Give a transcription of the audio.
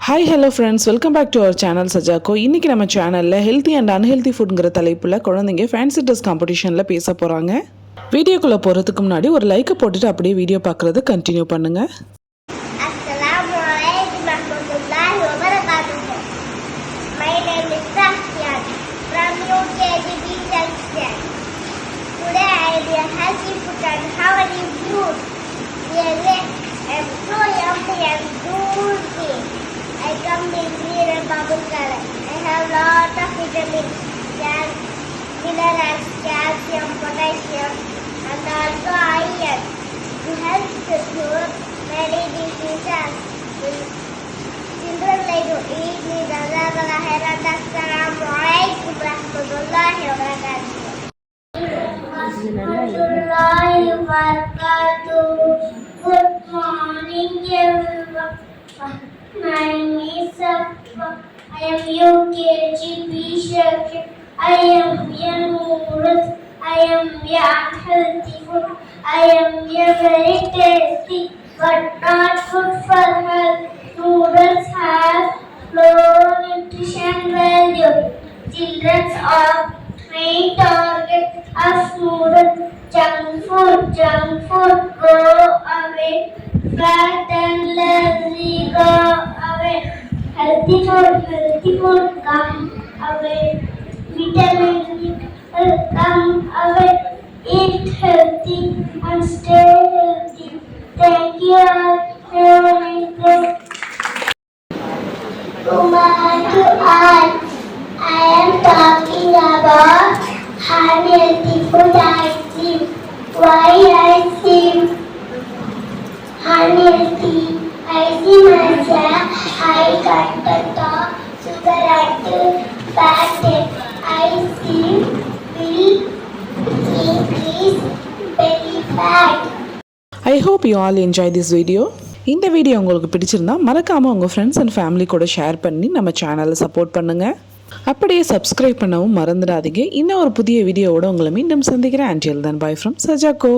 Hi hello friends, welcome back to our channel Sajakko. இன்றைக்கி நம்ம சேனலில் ஹெல்த்தி அண்ட் அன்ஹெல்த்தி ஃபுட்ங்கிற தலைப்பில் குழந்தைங்க ஃபேன்சி ட்ரெஸ் காம்படிஷனில் பேச போகிறாங்க. வீடியோக்குள்ளே போகிறதுக்கு முன்னாடி ஒரு லைக்கை போட்டுட்டு அப்படியே வீடியோ பார்க்குறது கண்டினியூ பண்ணுங்கள். I come in green and purple color. I have lot of vitamins, minerals, calcium, potassium, and also iron. It helps to cure many diseases. Children like to eat me. Assalamu alaikum warahmatullahi wabarakatuh. Good morning, everyone. My name is Safa. I am UKG Bishop. I am noodles. I am unhealthy food. I am very tasty but not good for health. Noodles have low nutrition value. Children are main target of noodles. Junk food, go away. Fat and lazy, go away. Healthy food, come away. Vitamin come away. Eat healthy and stay healthy. Thank you all. Have a nice day. To all, I am talking about unhealthy food I see. Why I see unhealthy? I see myself high content of sugar and fat. I see will increase belly fat. I hope you all enjoy this video. இந்த video உங்களுக்கு பிடிச்சிருந்தா மறக்காமல் உங்கள் friends and family கூட share பண்ணி நம்ம சேனலை support பண்ணுங்கள். அப்படியே சப்ஸ்கிரைப் பண்ணவும் மறந்துடாதீங்க. இன்னும் ஒரு புதிய வீடியோவோட உங்களை மீண்டும் சந்திக்கிறேன். Until then, bye from Sajako.